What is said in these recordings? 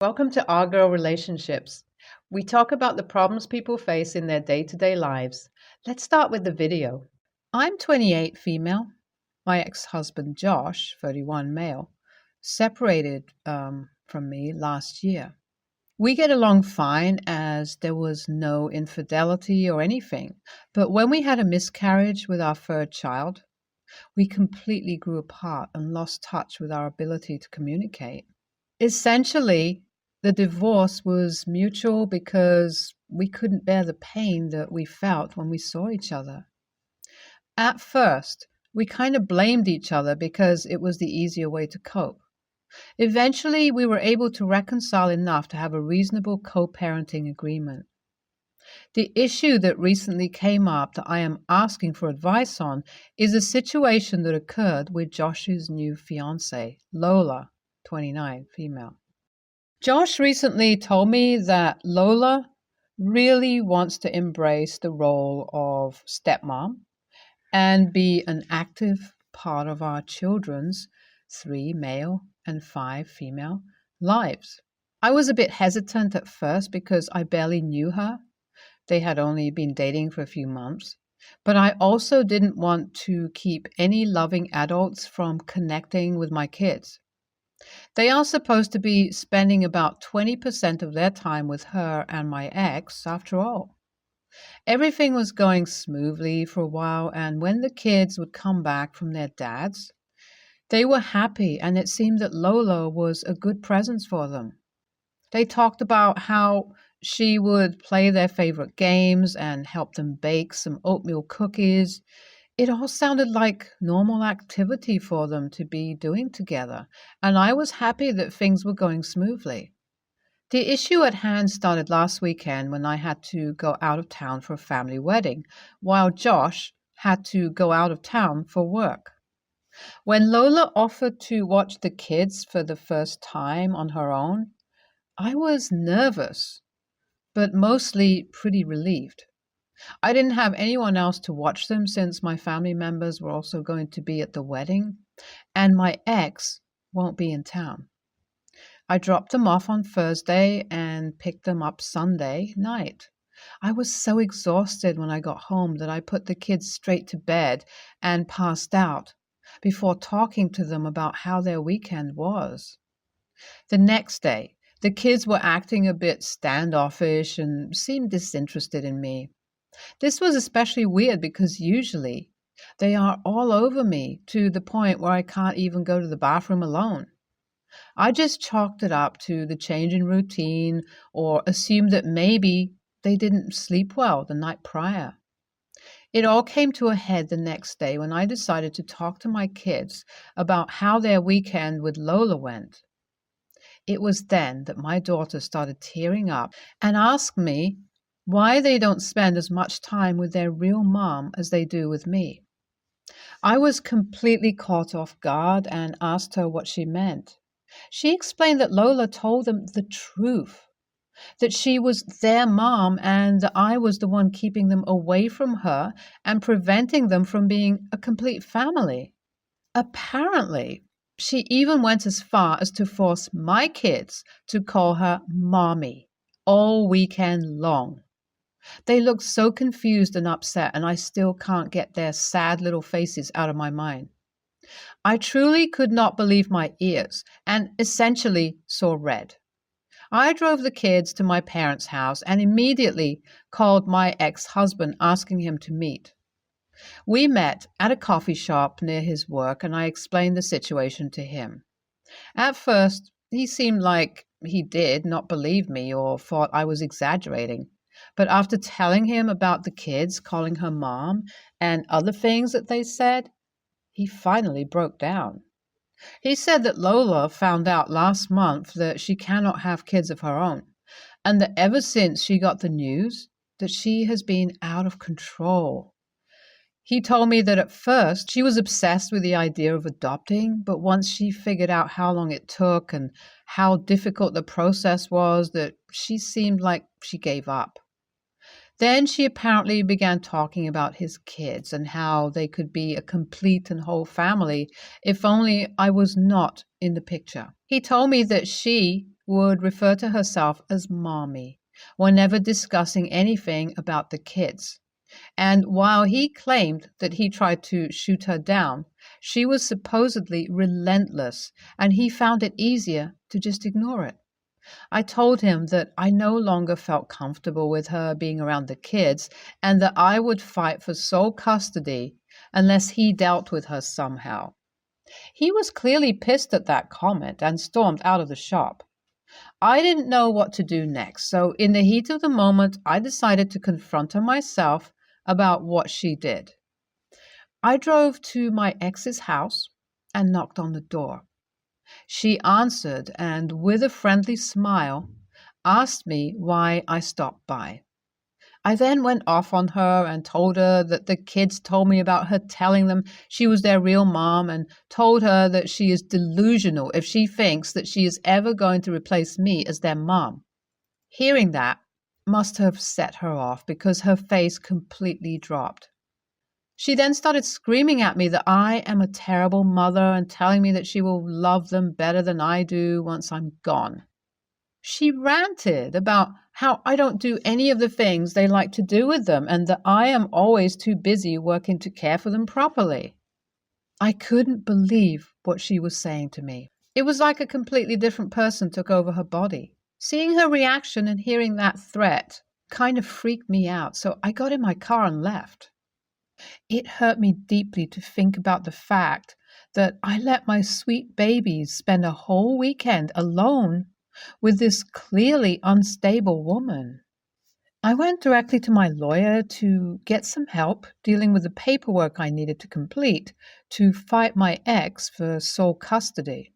Welcome to Our Girl Relationships. We talk about the problems people face in their day-to-day lives. Let's start with the video. I'm 28 female. My ex-husband Josh, 31 male, separated from me last year. We get along fine as there was no infidelity or anything. But when we had a miscarriage with our third child, we completely grew apart and lost touch with our ability to communicate. Essentially, the divorce was mutual because we couldn't bear the pain that we felt when we saw each other. At first, we kind of blamed each other because it was the easier way to cope. Eventually, we were able to reconcile enough to have a reasonable co-parenting agreement. The issue that recently came up that I am asking for advice on is a situation that occurred with Josh's new fiance, Lola, 29, female. Josh recently told me that Lola really wants to embrace the role of stepmom and be an active part of our children's 3 male and 5 female lives. I was a bit hesitant at first because I barely knew her. They had only been dating for a few months. But I also didn't want to keep any loving adults from connecting with my kids. They are supposed to be spending about 20% of their time with her and my ex, after all. Everything was going smoothly for a while, and when the kids would come back from their dads, they were happy, and it seemed that Lola was a good presence for them. They talked about how she would play their favorite games and help them bake some oatmeal cookies. It all sounded like normal activity for them to be doing together, and I was happy that things were going smoothly. The issue at hand started last weekend when I had to go out of town for a family wedding, while Josh had to go out of town for work. When Lola offered to watch the kids for the first time on her own, I was nervous, but mostly pretty relieved. I didn't have anyone else to watch them since my family members were also going to be at the wedding, and my ex won't be in town. I dropped them off on Thursday and picked them up Sunday night. I was so exhausted when I got home that I put the kids straight to bed and passed out before talking to them about how their weekend was. The next day, the kids were acting a bit standoffish and seemed disinterested in me. This was especially weird because usually they are all over me to the point where I can't even go to the bathroom alone. I just chalked it up to the change in routine or assumed that maybe they didn't sleep well the night prior. It all came to a head the next day when I decided to talk to my kids about how their weekend with Lola went. It was then that my daughter started tearing up and asked me why they don't spend as much time with their real mom as they do with me. I was completely caught off guard and asked her what she meant. She explained that Lola told them the truth, that she was their mom and that I was the one keeping them away from her and preventing them from being a complete family. Apparently, she even went as far as to force my kids to call her mommy all weekend long. They looked so confused and upset, and I still can't get their sad little faces out of my mind. I truly could not believe my ears and essentially saw red. I drove the kids to my parents' house and immediately called my ex-husband asking him to meet. We met at a coffee shop near his work and I explained the situation to him. At first, he seemed like he did not believe me or thought I was exaggerating. But after telling him about the kids calling her mom and other things that they said, he finally broke down. He said that Lola found out last month that she cannot have kids of her own, and that ever since she got the news, that she has been out of control. He told me that at first she was obsessed with the idea of adopting, but once she figured out how long it took and how difficult the process was, that she seemed like she gave up. Then she apparently began talking about his kids and how they could be a complete and whole family if only I was not in the picture. He told me that she would refer to herself as Mommy whenever discussing anything about the kids. And while he claimed that he tried to shoot her down, she was supposedly relentless, and he found it easier to just ignore it. I told him that I no longer felt comfortable with her being around the kids and that I would fight for sole custody unless he dealt with her somehow. He was clearly pissed at that comment and stormed out of the shop. I didn't know what to do next, so in the heat of the moment, I decided to confront her myself about what she did. I drove to my ex's house and knocked on the door. She answered and, with a friendly smile, asked me why I stopped by. I then went off on her and told her that the kids told me about her telling them she was their real mom, and told her that she is delusional if she thinks that she is ever going to replace me as their mom. Hearing that must have set her off because her face completely dropped. She then started screaming at me that I am a terrible mother and telling me that she will love them better than I do once I'm gone. She ranted about how I don't do any of the things they like to do with them and that I am always too busy working to care for them properly. I couldn't believe what she was saying to me. It was like a completely different person took over her body. Seeing her reaction and hearing that threat kind of freaked me out, so I got in my car and left. It hurt me deeply to think about the fact that I let my sweet babies spend a whole weekend alone with this clearly unstable woman. I went directly to my lawyer to get some help dealing with the paperwork I needed to complete to fight my ex for sole custody.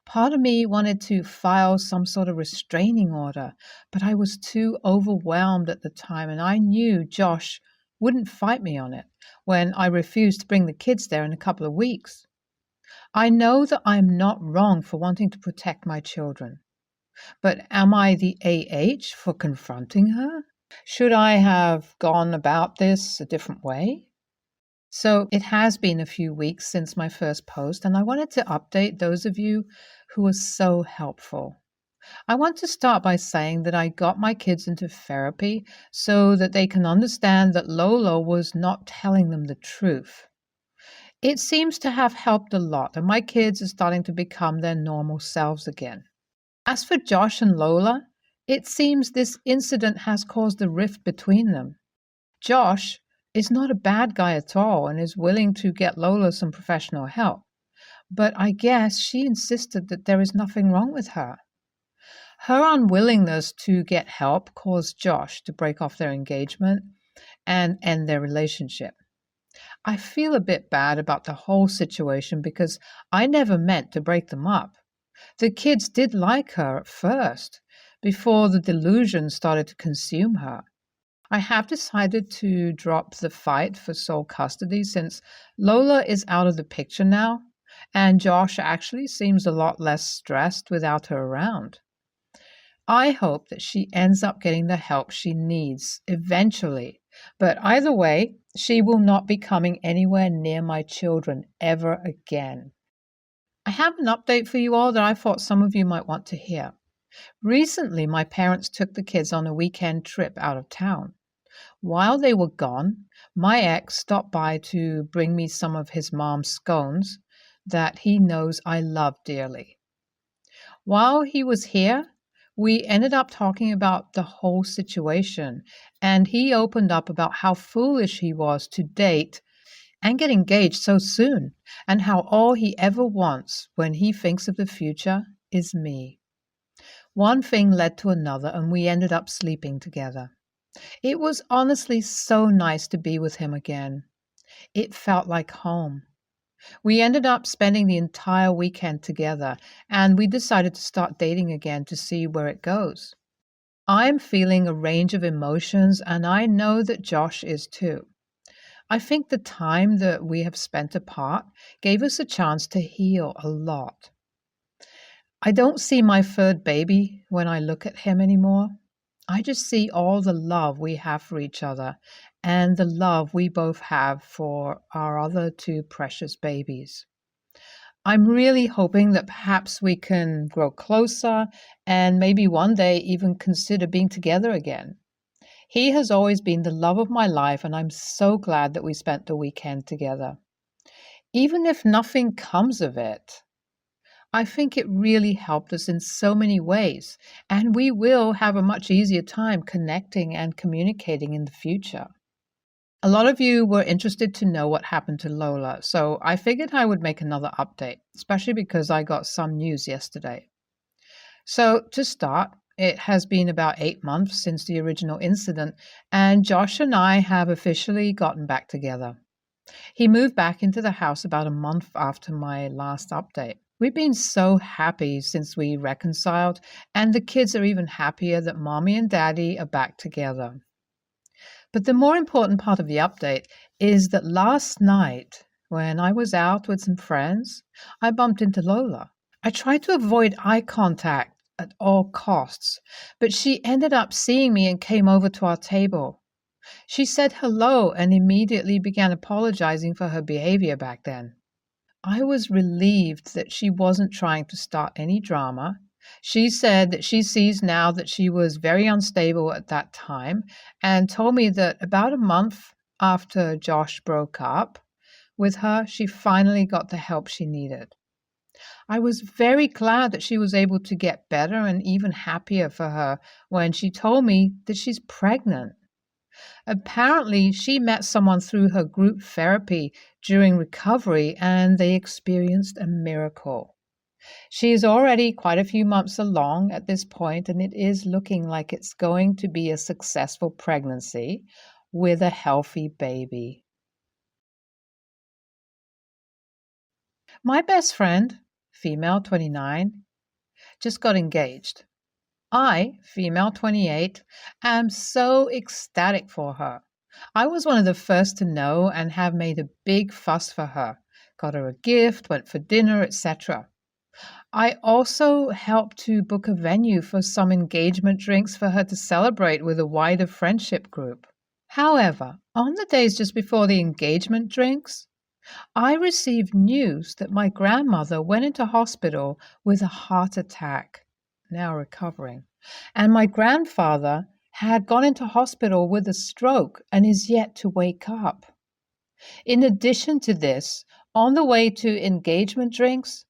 Part of me wanted to file some sort of restraining order, but I was too overwhelmed at the time, and I knew Josh wouldn't fight me on it when I refused to bring the kids there in a couple of weeks. I know that I'm not wrong for wanting to protect my children, but am I the AH for confronting her? Should I have gone about this a different way? So it has been a few weeks since my first post, and I wanted to update those of you who were so helpful. I want to start by saying that I got my kids into therapy so that they can understand that Lola was not telling them the truth. It seems to have helped a lot, and my kids are starting to become their normal selves again. As for Josh and Lola, it seems this incident has caused a rift between them. Josh is not a bad guy at all and is willing to get Lola some professional help, but I guess she insisted that there is nothing wrong with her. Her unwillingness to get help caused Josh to break off their engagement and end their relationship. I feel a bit bad about the whole situation because I never meant to break them up. The kids did like her at first, before the delusion started to consume her. I have decided to drop the fight for sole custody since Lola is out of the picture now, and Josh actually seems a lot less stressed without her around. I hope that she ends up getting the help she needs eventually, but either way, she will not be coming anywhere near my children ever again. I have an update for you all that I thought some of you might want to hear. Recently, my parents took the kids on a weekend trip out of town. While they were gone, my ex stopped by to bring me some of his mom's scones that he knows I love dearly. While he was here, we ended up talking about the whole situation, and he opened up about how foolish he was to date and get engaged so soon, and how all he ever wants when he thinks of the future is me. One thing led to another, and we ended up sleeping together. It was honestly so nice to be with him again. It felt like home. We ended up spending the entire weekend together, and we decided to start dating again to see where it goes. I'm feeling a range of emotions, and I know that Josh is too. I think the time that we have spent apart gave us a chance to heal a lot. I don't see my third baby when I look at him anymore. I just see all the love we have for each other and the love we both have for our other two precious babies. I'm really hoping that perhaps we can grow closer and maybe one day even consider being together again. He has always been the love of my life, and I'm so glad that we spent the weekend together. Even if nothing comes of it, I think it really helped us in so many ways, and we will have a much easier time connecting and communicating in the future. A lot of you were interested to know what happened to Lola, so I figured I would make another update, especially because I got some news yesterday. So, to start, it has been about 8 months since the original incident, and Josh and I have officially gotten back together. He moved back into the house about a month after my last update. We've been so happy since we reconciled, and the kids are even happier that mommy and daddy are back together. But the more important part of the update is that last night, when I was out with some friends, I bumped into Lola. I tried to avoid eye contact at all costs, but she ended up seeing me and came over to our table. She said hello and immediately began apologizing for her behavior back then. I was relieved that she wasn't trying to start any drama. She said that she sees now that she was very unstable at that time and told me that about a month after Josh broke up with her, she finally got the help she needed. I was very glad that she was able to get better and even happier for her when she told me that she's pregnant. Apparently, she met someone through her group therapy during recovery and they experienced a miracle. She is already quite a few months along at this point, and it is looking like it's going to be a successful pregnancy with a healthy baby. My best friend, female 29, just got engaged. I, female 28, am so ecstatic for her. I was one of the first to know and have made a big fuss for her, got her a gift, went for dinner, etc. I also helped to book a venue for some engagement drinks for her to celebrate with a wider friendship group. However, on the days just before the engagement drinks, I received news that my grandmother went into hospital with a heart attack, now recovering, and my grandfather had gone into hospital with a stroke and is yet to wake up. In addition to this, on the way to engagement drinks,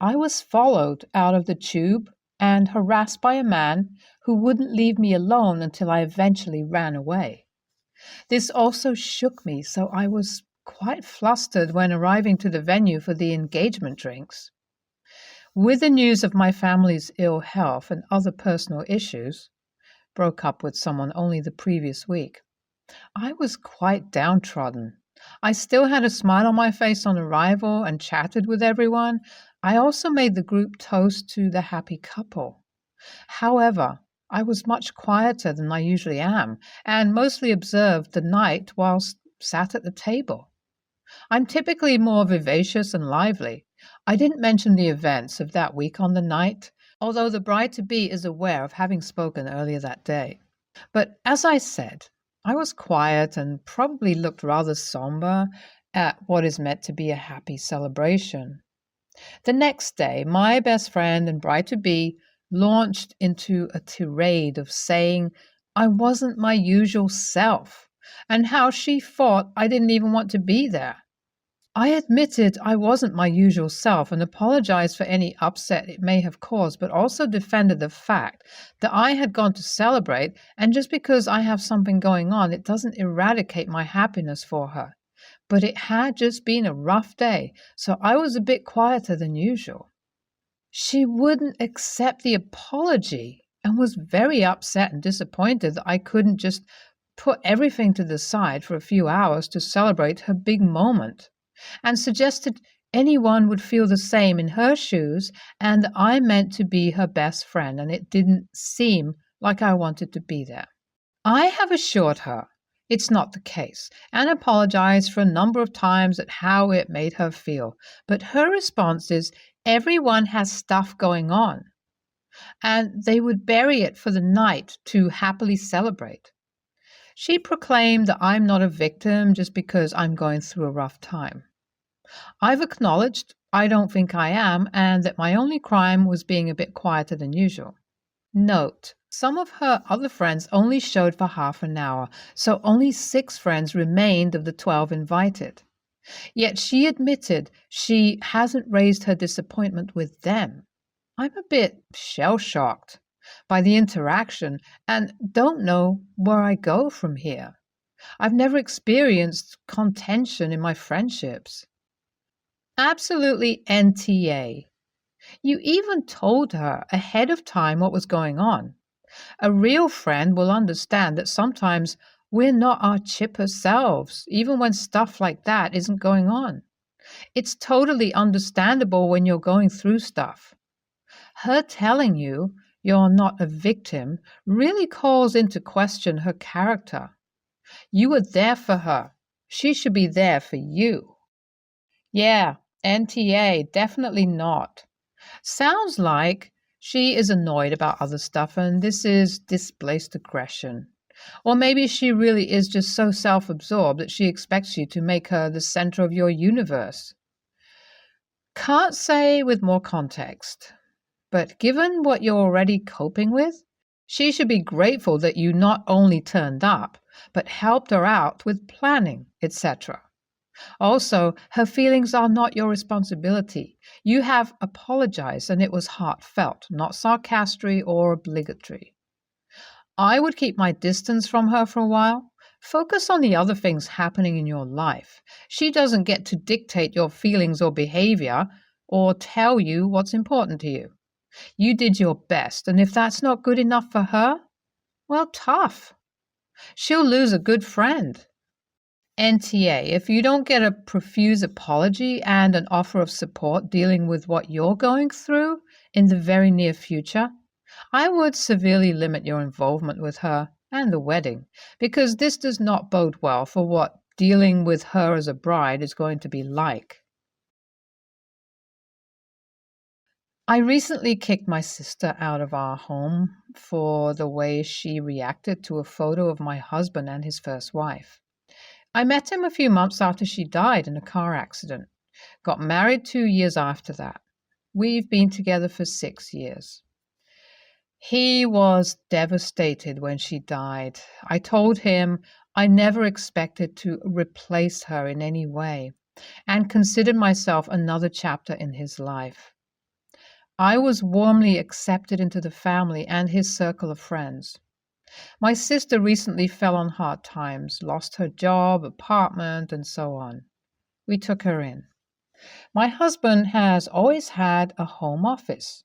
I was followed out of the tube and harassed by a man who wouldn't leave me alone until I eventually ran away. This also shook me, so I was quite flustered when arriving to the venue for the engagement drinks. With the news of my family's ill health and other personal issues, broke up with someone only the previous week, I was quite downtrodden. I still had a smile on my face on arrival and chatted with everyone. I also made the group toast to the happy couple. However, I was much quieter than I usually am and mostly observed the night whilst sat at the table. I'm typically more vivacious and lively. I didn't mention the events of that week on the night, although the bride-to-be is aware of having spoken earlier that day. But as I said, I was quiet and probably looked rather somber at what is meant to be a happy celebration. The next day, my best friend and bride-to-be launched into a tirade of saying I wasn't my usual self and how she thought I didn't even want to be there. I admitted I wasn't my usual self and apologized for any upset it may have caused, but also defended the fact that I had gone to celebrate, and just because I have something going on, it doesn't eradicate my happiness for her. But it had just been a rough day, so I was a bit quieter than usual. She wouldn't accept the apology and was very upset and disappointed that I couldn't just put everything to the side for a few hours to celebrate her big moment, and suggested anyone would feel the same in her shoes and that I meant to be her best friend and it didn't seem like I wanted to be there. I have assured her it's not the case and apologized for a number of times at how it made her feel, but her response is everyone has stuff going on and they would bury it for the night to happily celebrate. She proclaimed that I'm not a victim just because I'm going through a rough time. I've acknowledged I don't think I am, and that my only crime was being a bit quieter than usual. Note, some of her other friends only showed for half an hour, so only 6 friends remained of the 12 invited. Yet she admitted she hasn't raised her disappointment with them. I'm a bit shell-shocked by the interaction and don't know where I go from here. I've never experienced contention in my friendships. Absolutely NTA. You even told her ahead of time what was going on. A real friend will understand that sometimes we're not our chipper selves, even when stuff like that isn't going on. It's totally understandable when you're going through stuff. Her telling you you're not a victim really calls into question her character. You were there for her. She should be there for you. Yeah, NTA, definitely not. Sounds like she is annoyed about other stuff and this is displaced aggression. Or maybe she really is just so self-absorbed that she expects you to make her the center of your universe. Can't say with more context, but given what you're already coping with, she should be grateful that you not only turned up, but helped her out with planning, etc. Also, her feelings are not your responsibility. You have apologized and it was heartfelt, not sarcastic or obligatory. I would keep my distance from her for a while. Focus on the other things happening in your life. She doesn't get to dictate your feelings or behavior or tell you what's important to you. You did your best, and if that's not good enough for her, well, tough. She'll lose a good friend. NTA, if you don't get a profuse apology and an offer of support dealing with what you're going through in the very near future, I would severely limit your involvement with her and the wedding, because this does not bode well for what dealing with her as a bride is going to be like. I recently kicked my sister out of our home for the way she reacted to a photo of my husband and his first wife. I met him a few months after she died in a car accident. Got married 2 years after that. We've been together for 6 years. He was devastated when she died. I told him I never expected to replace her in any way and considered myself another chapter in his life. I was warmly accepted into the family and his circle of friends. My sister recently fell on hard times, lost her job, apartment, and so on. We took her in. My husband has always had a home office.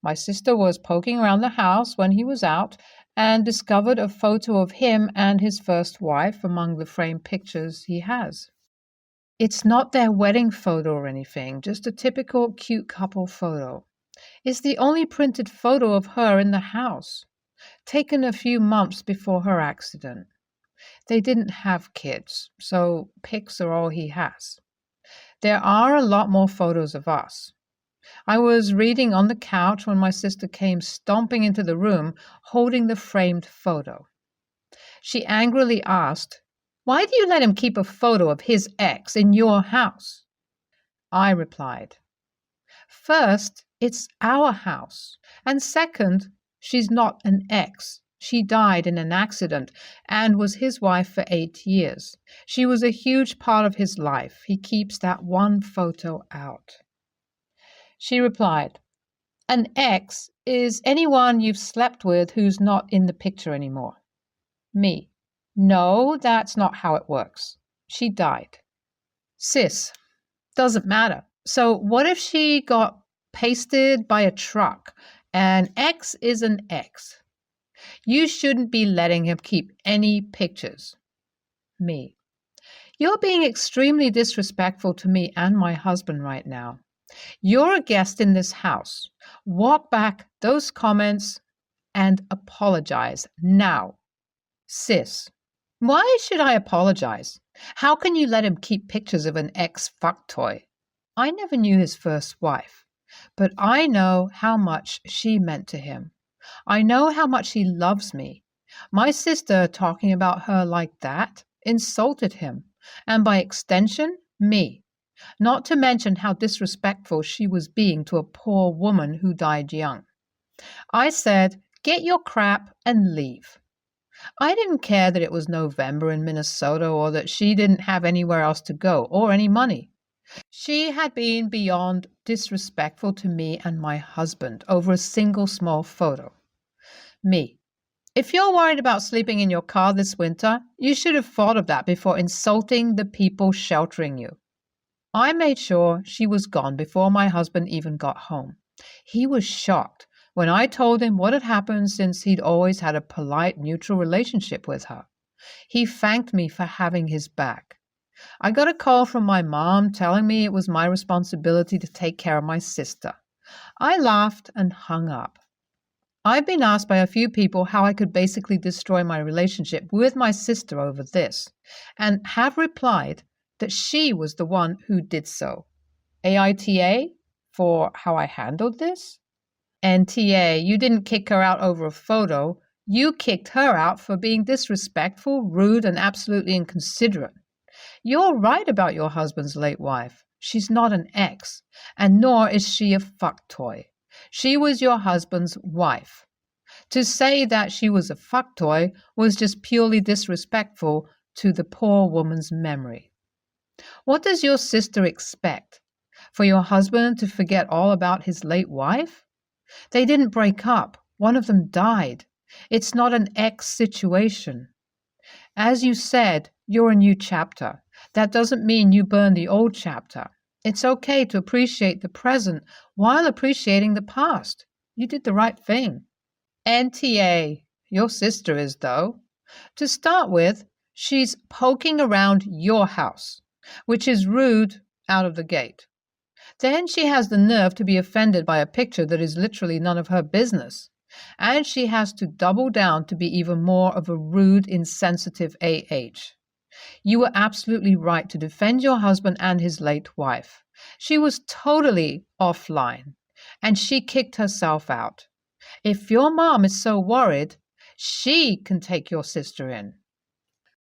My sister was poking around the house when he was out and discovered a photo of him and his first wife among the framed pictures he has. It's not their wedding photo or anything, just a typical cute couple photo. It's the only printed photo of her in the house, taken a few months before her accident. They didn't have kids, so pics are all he has. There are a lot more photos of us. I was reading on the couch when my sister came stomping into the room holding the framed photo. She angrily asked, "Why do you let him keep a photo of his ex in your house?" I replied, "First, it's our house. And second, she's not an ex. She died in an accident and was his wife for 8 years. She was a huge part of his life. He keeps that one photo out." She replied, "An ex is anyone you've slept with who's not in the picture anymore." Me, "No, that's not how it works. She died." Sis, doesn't matter. So what if she got pasted by a truck? An ex is an ex. You shouldn't be letting him keep any pictures. Me, "You're being extremely disrespectful to me and my husband right now. You're a guest in this house. Walk back those comments and apologize now." Sis, "Why should I apologize? How can you let him keep pictures of an ex-fuck toy? I never knew his first wife, but I know how much she meant to him. I know how much he loves me. My sister talking about her like that insulted him, and by extension, me. not to mention how disrespectful she was being to a poor woman who died young. I said, "Get your crap and leave." I didn't care that it was November in Minnesota or that she didn't have anywhere else to go or any money. She had been beyond disrespectful to me and my husband over a single small photo. Me. If you're worried about sleeping in your car this winter, you should have thought of that before insulting the people sheltering you. I made sure she was gone before my husband even got home. He was shocked when I told him what had happened since he'd always had a polite, neutral relationship with her. He thanked me for having his back. I got a call from my mom telling me it was my responsibility to take care of my sister. I laughed and hung up. I've been asked by a few people how I could basically destroy my relationship with my sister over this, and have replied that she was the one who did so. AITA for how I handled this? NTA, you didn't kick her out over a photo. You kicked her out for being disrespectful, rude, and absolutely inconsiderate. You're right about your husband's late wife. She's not an ex, and nor is she a fuck toy. She was your husband's wife. To say that she was a fuck toy was just purely disrespectful to the poor woman's memory. What does your sister expect? For your husband to forget all about his late wife? They didn't break up. One of them died. It's not an ex situation. As you said, you're a new chapter. That doesn't mean you burn the old chapter. It's okay to appreciate the present while appreciating the past. You did the right thing. NTA, your sister is, though. To start with, she's poking around your house, which is rude out of the gate. Then she has the nerve to be offended by a picture that is literally none of her business. And she has to double down to be even more of a rude, insensitive AH. You were absolutely right to defend your husband and his late wife. She was totally offline, and she kicked herself out. If your mom is so worried, she can take your sister in.